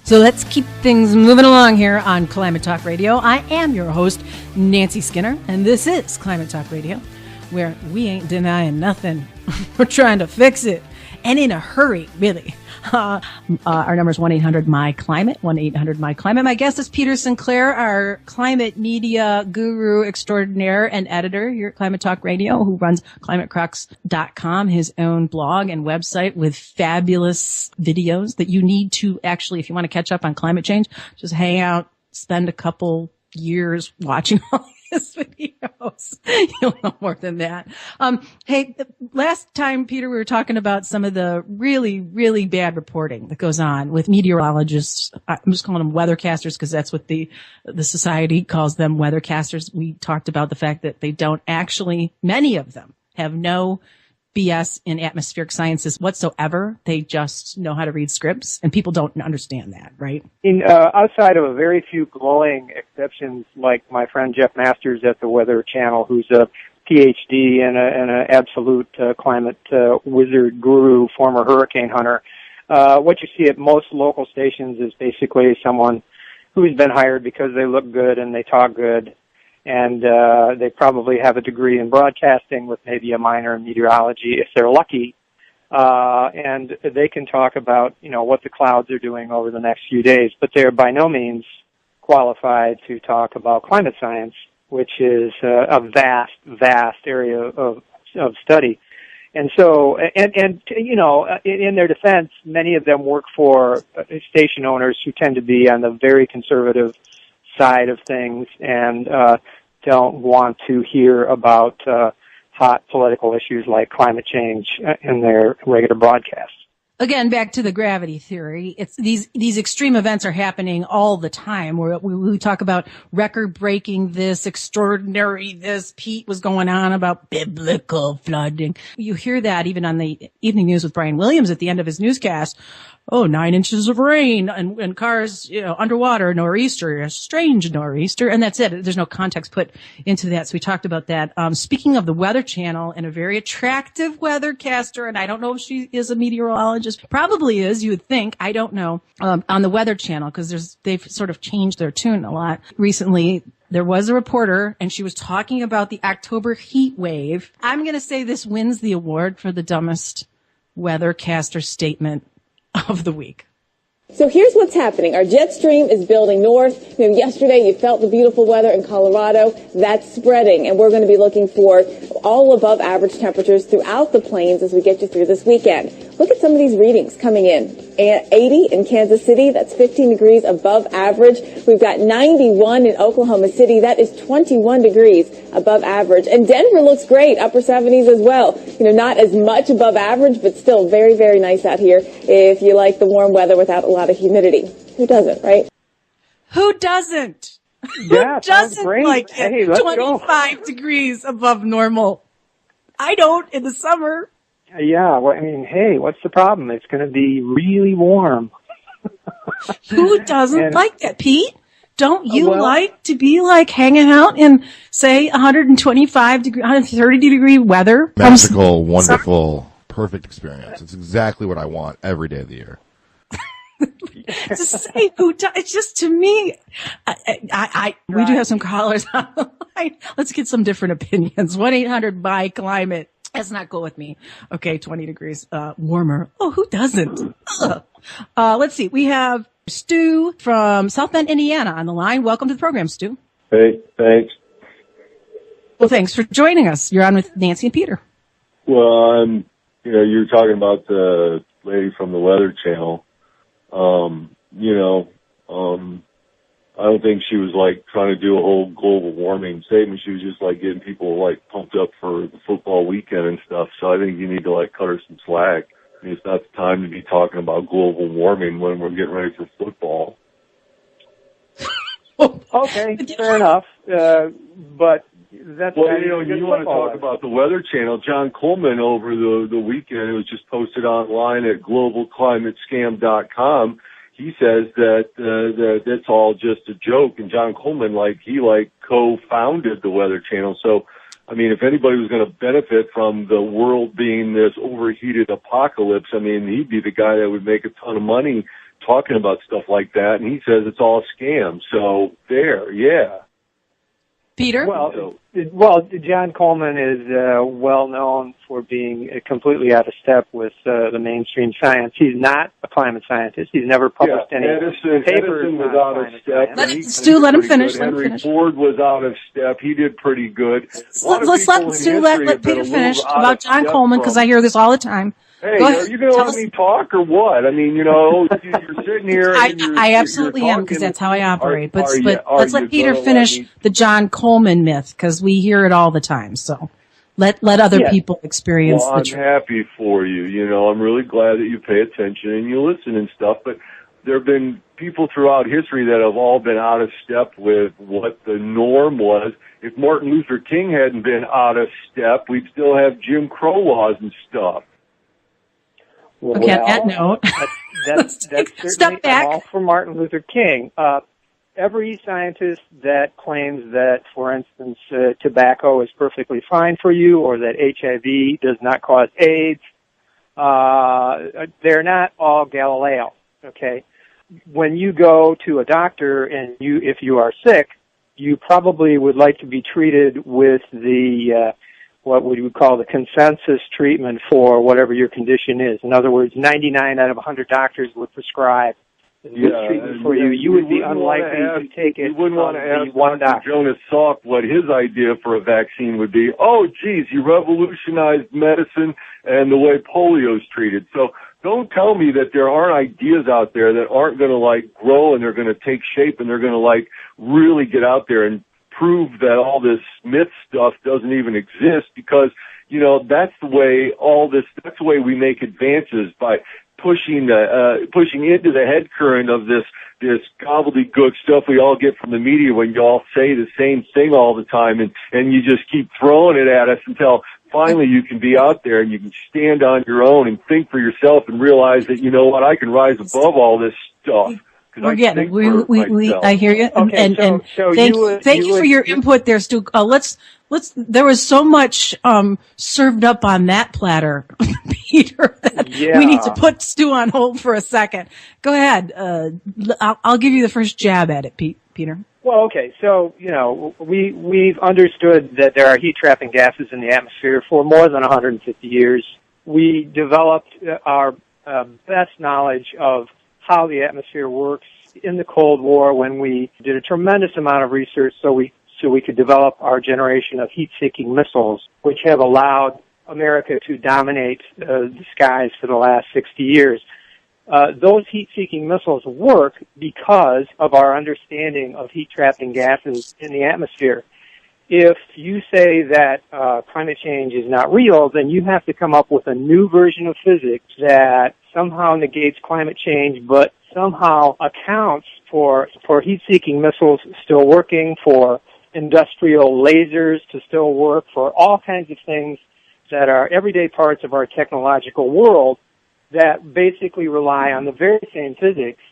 So let's keep things moving along here on Climate Talk Radio. I am your host, Nancy Skinner, and this is Climate Talk Radio, where we ain't denying nothing. We're trying to fix it, and in a hurry, really. Our number is 1-800-MY-CLIMATE, 1-800-MY-CLIMATE. My guest is Peter Sinclair, our climate media guru extraordinaire and editor here at Climate Talk Radio, who runs ClimateCrocs.com, his own blog and website with fabulous videos that you need to actually, if you want to catch up on climate change, just hang out, spend a couple years watching all his videos. You'll know more than that. Hey, last time, Peter, we were talking about some of the really, really bad reporting that goes on with meteorologists. I'm just calling them weathercasters because that's what the society calls them, weathercasters. We talked about the fact that they don't actually, many of them have no BS in atmospheric sciences whatsoever. They just know how to read scripts, and people don't understand that, right? Outside of a very few glowing exceptions, like my friend Jeff Masters at the Weather Channel, who's a PhD and an absolute climate wizard guru, former hurricane hunter, what you see at most local stations is basically someone who's been hired because they look good and they talk good, and they probably have a degree in broadcasting with maybe a minor in meteorology if they're lucky, and they can talk about, what the clouds are doing over the next few days, but they're by no means qualified to talk about climate science, which is a vast area of study. And so, in their defense, many of them work for station owners who tend to be on the very conservative side of things and don't want to hear about hot political issues like climate change in their regular broadcasts. Again, back to the gravity theory. It's these extreme events are happening all the time. Where we talk about record-breaking this, extraordinary this. Pete was going on about biblical flooding. You hear that even on the evening news with Brian Williams at the end of his newscast. 9 inches of rain and cars, underwater, nor'easter, a strange nor'easter, and that's it. There's no context put into that. So we talked about that. Speaking of the Weather Channel and a very attractive weathercaster, and I don't know if she is a meteorologist, probably is, you would think, I don't know, on the Weather Channel, because they've sort of changed their tune a lot recently. There was a reporter, and she was talking about the October heat wave. I'm going to say this wins the award for the dumbest weathercaster statement of the week. So here's what's happening. Our jet stream is building north. Yesterday you felt the beautiful weather in Colorado. That's spreading, and we're going to be looking for all above average temperatures throughout the plains as we get you through this weekend. Look at some of these readings coming in. 80 in Kansas City, that's 15 degrees above average. We've got 91 in Oklahoma City, that is 21 degrees above average. And Denver looks great, upper 70s as well. Not as much above average, but still very, very nice out here if you like the warm weather without a lot of humidity. Who doesn't, right? Who doesn't? Yeah, Who doesn't great. like it? Hey, let's 25 go. degrees above normal. I don't in the summer. Yeah, well, hey, what's the problem? It's going to be really warm. Who doesn't like that, Pete? Don't you like to be hanging out in, say, 125 degree, 130 degree weather? Magical, wonderful, perfect experience. It's exactly what I want every day of the year. Just say it's just, to me, we do have some callers on the line. Let's get some different opinions. 1-800-MY-CLIMATE. Let's not go with me. Okay, 20 degrees warmer. Oh, who doesn't? Let's see. We have Stu from South Bend, Indiana on the line. Welcome to the program, Stu. Hey, thanks. Well, thanks for joining us. You're on with Nancy and Peter. Well, you were talking about the lady from the Weather Channel. I don't think she was trying to do a whole global warming statement. She was just getting people pumped up for the football weekend and stuff. So I think you need to cut her some slack. I mean, it's not the time to be talking about global warming when we're getting ready for football. Okay, fair enough. But that's you want to talk about the Weather Channel. John Coleman over the weekend, it was just posted online at globalclimatescam.com. He says that that's all just a joke, and John Coleman, he co-founded the Weather Channel. So, I mean, if anybody was going to benefit from the world being this overheated apocalypse, I mean, he'd be the guy that would make a ton of money talking about stuff like that, and he says it's all a scam. So there, yeah. Peter? Well, John Coleman is well known for being completely out of step with the mainstream science. He's not a climate scientist. He's never published any papers. Edison was out of step. Stu, let him finish. Henry Ford was out of step. He did pretty good. Let's let Peter finish about John Coleman, because I hear this all the time. Hey, are you going to let me talk or what? I mean, you know, you're sitting here. I absolutely am, because that's how I operate. But let's let Peter finish the John Coleman myth, because we hear it all the time. So let other people experience the truth. I'm happy for you. You know, I'm really glad that you pay attention and you listen and stuff. But there have been people throughout history that have all been out of step with what the norm was. If Martin Luther King hadn't been out of step, we'd still have Jim Crow laws and stuff. Well, okay, on that note, that's certainly all for Martin Luther King. Every scientist that claims that, for instance, tobacco is perfectly fine for you, or that HIV does not cause AIDS, they're not all Galileo. Okay, when you go to a doctor and if you are sick, you probably would like to be treated with the what we would call the consensus treatment for whatever your condition is. In other words, 99 out of 100 doctors would prescribe this treatment for you. You would be unlikely to take it. You wouldn't want to ask one doctor. Jonas Salk what his idea for a vaccine would be. Oh, geez, he revolutionized medicine and the way polio is treated. So don't tell me that there aren't ideas out there that aren't going to, like, grow and they're going to take shape and they're going to, like, really get out there and prove that all this myth stuff doesn't even exist, because, you know, that's the way we make advances, by pushing into the head current of this gobbledygook stuff we all get from the media when you all say the same thing all the time, and you just keep throwing it at us until finally you can be out there and you can stand on your own and think for yourself and realize that, you know what, I can rise above all this stuff. We're getting it. I hear you. Okay, Thank you for your input there, Stu. There was so much served up on that platter, Peter, that we need to put Stu on hold for a second. Go ahead. I'll give you the first jab at it, Peter. Well, okay. So, you know, we've understood that there are heat-trapping gases in the atmosphere for more than 150 years. We developed our best knowledge of how the atmosphere works in the Cold War when we did a tremendous amount of research so we could develop our generation of heat-seeking missiles, which have allowed America to dominate the skies for the last 60 years. Those heat-seeking missiles work because of our understanding of heat-trapping gases in the atmosphere. If you say that climate change is not real, then you have to come up with a new version of physics that somehow negates climate change, but somehow accounts for heat-seeking missiles still working, for industrial lasers to still work, for all kinds of things that are everyday parts of our technological world that basically rely on the very same physics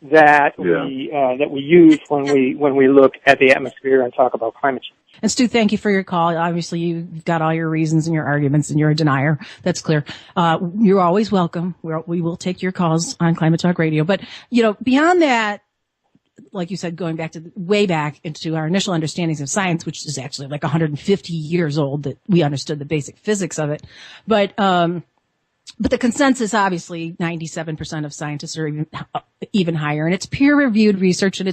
that we use when we look at the atmosphere and talk about climate change. And Stu, thank you for your call. Obviously, you've got all your reasons and your arguments, and you're a denier. That's clear. You're always welcome. We will take your calls on Climate Talk Radio. But, you know, beyond that, like you said, going back to way back into our initial understandings of science, which is actually like 150 years old, that we understood the basic physics of it. But the consensus, obviously, 97% of scientists are even higher, and it's peer-reviewed research, and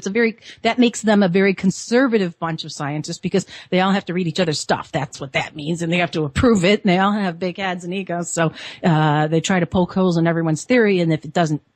that makes them a very conservative bunch of scientists, because they all have to read each other's stuff. That's what that means, and they have to approve it, and they all have big heads and egos, so they try to poke holes in everyone's theory, and if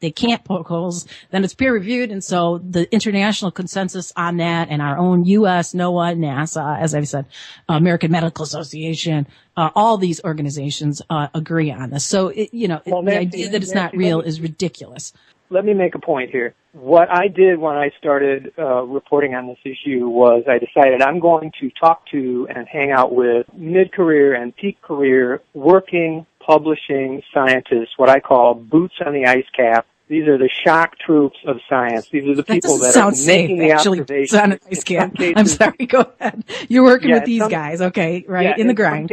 they can't poke holes, then it's peer-reviewed, and so the international consensus on that, and our own U.S., NOAA, NASA, as I've said, American Medical Association, all these organizations agree on this. So, the idea that it's not real is ridiculous. Let me make a point here. What I did when I started reporting on this issue was I decided I'm going to talk to and hang out with mid-career and peak career working, publishing scientists, what I call boots on the ice cap. These are the shock troops of science. These are the people that are making the observations. On an ice cap. I'm sorry, go ahead. You're working with these guys, okay, right, in the grind.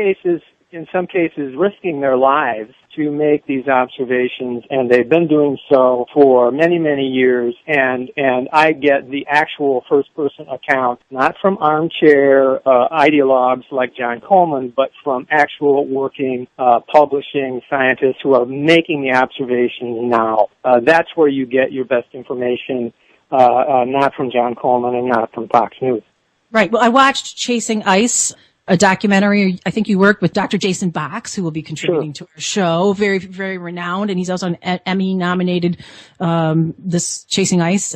in some cases, risking their lives to make these observations, and they've been doing so for many, many years, and I get the actual first-person account, not from armchair ideologues like John Coleman, but from actual working, publishing scientists who are making the observations now. That's where you get your best information, not from John Coleman and not from Fox News. Right. Well, I watched Chasing Ice, a documentary. I think you worked with Dr. Jason Box, who will be contributing to our show. Very, very renowned, and he's also an Emmy-nominated. This Chasing Ice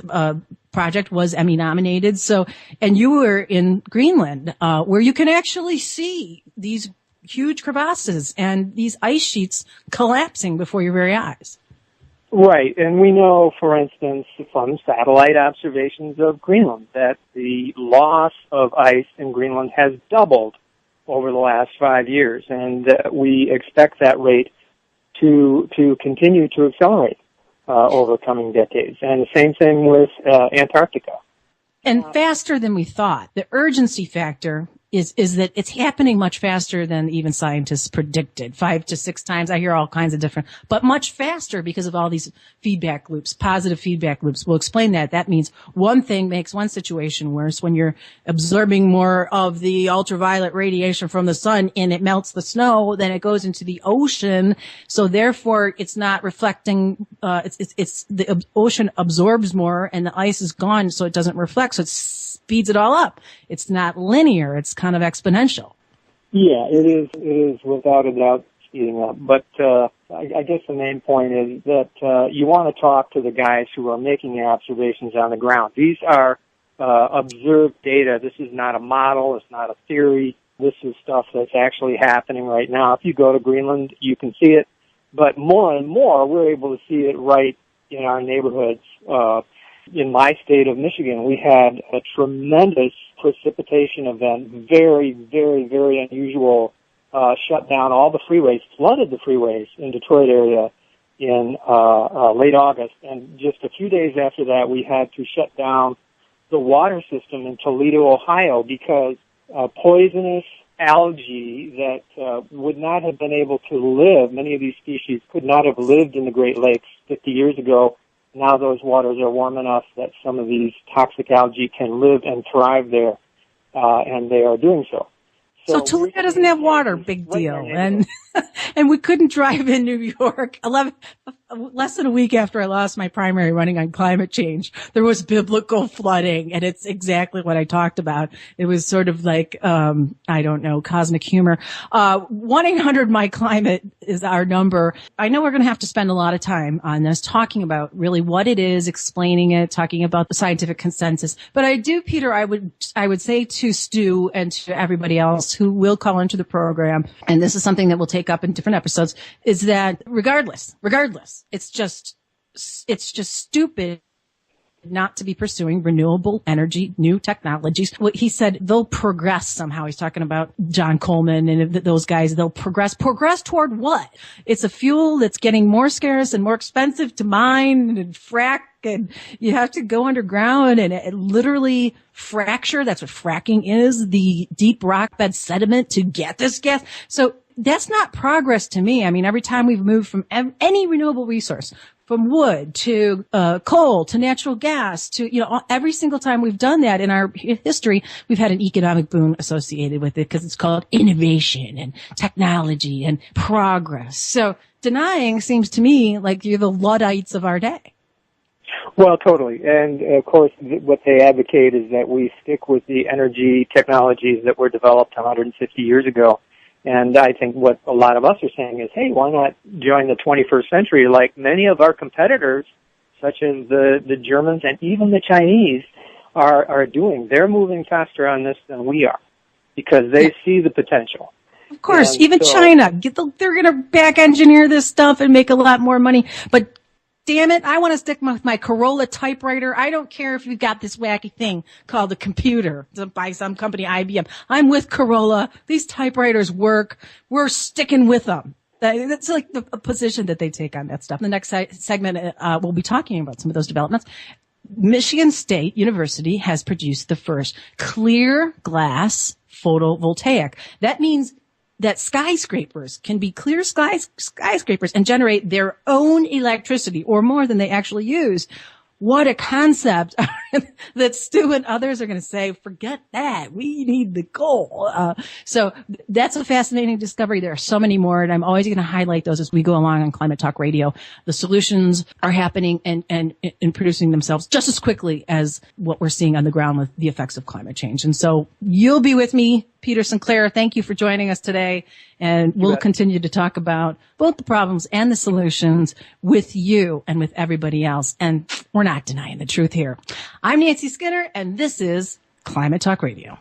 project was Emmy-nominated. So, and you were in Greenland, where you can actually see these huge crevasses and these ice sheets collapsing before your very eyes. Right, and we know, for instance, from satellite observations of Greenland, that the loss of ice in Greenland has doubled over the last 5 years, and we expect that rate to continue to accelerate over coming decades. And the same thing with Antarctica. And faster than we thought. The urgency factor is that it's happening much faster than even scientists predicted. 5 to 6 times. I hear all kinds of different, but much faster because of all these feedback loops, positive feedback loops. We'll explain that. That means one thing makes one situation worse. When you're absorbing more of the ultraviolet radiation from the sun and it melts the snow, then it goes into the ocean. So therefore it's not reflecting, it's the ocean absorbs more and the ice is gone, so it doesn't reflect. So it speeds it all up. It's not linear. It's kind of exponential. Yeah, it is without a doubt speeding up. But I guess the main point is that you want to talk to the guys who are making the observations on the ground. These are observed data. This is not a model. It's not a theory. This is stuff that's actually happening right now. If you go to Greenland, you can see it. But more and more, we're able to see it right in our neighborhoods. In my state of Michigan, we had a tremendous precipitation event, very, very, very unusual, shut down all the freeways, flooded the freeways in Detroit area in late August. And just a few days after that, we had to shut down the water system in Toledo, Ohio, because poisonous algae that would not have been able to live, many of these species could not have lived in the Great Lakes 50 years ago. Now those waters are warm enough that some of these toxic algae can live and thrive there, and they are doing so. So Toledo doesn't have water, big deal. And we couldn't drive in New York. Less than a week after I lost my primary running on climate change, there was biblical flooding, and it's exactly what I talked about. It was sort of like, I don't know, cosmic humor. 1-800-MY-CLIMATE is our number. I know we're going to have to spend a lot of time on this, talking about really what it is, explaining it, talking about the scientific consensus. But I do, Peter, I would say to Stu and to everybody else who will call into the program, and this is something that we'll take up in different episodes, is that regardless, it's just stupid not to be pursuing renewable energy, new technologies. What he said, they'll progress somehow. He's talking about John Coleman and those guys. They'll progress toward what? It's a fuel that's getting more scarce and more expensive to mine and frack, and you have to go underground and it literally fracture. That's what fracking is, the deep rock bed sediment to get this gas. So that's not progress to me. I mean, every time we've moved from any renewable resource, from wood to coal to natural gas to, every single time we've done that in our history, we've had an economic boom associated with it because it's called innovation and technology and progress. So denying seems to me like you're the Luddites of our day. Well, totally. And, of course, what they advocate is that we stick with the energy technologies that were developed 150 years ago. And I think what a lot of us are saying is, hey, why not join the 21st century like many of our competitors, such as the Germans and even the Chinese, are doing. They're moving faster on this than we are because they see the potential. Of course, and even China, they're going to back engineer this stuff and make a lot more money. But damn it, I want to stick with my Corolla typewriter. I don't care if you got this wacky thing called a computer by some company, IBM. I'm with Corolla. These typewriters work. We're sticking with them. That's like the position that they take on that stuff. In the next segment, we'll be talking about some of those developments. Michigan State University has produced the first clear glass photovoltaic. That means that skyscrapers can be clear skyscrapers and generate their own electricity, or more than they actually use. What a concept that Stu and others are going to say, forget that. We need the coal. So that's a fascinating discovery. There are so many more, and I'm always going to highlight those as we go along on Climate Talk Radio. The solutions are happening and producing themselves just as quickly as what we're seeing on the ground with the effects of climate change. And so you'll be with me, Peter Sinclair. Thank you for joining us today. And we'll continue to talk about both the problems and the solutions with you and with everybody else. And we're not denying the truth here. I'm Nancy Skinner, and this is Climate Talk Radio.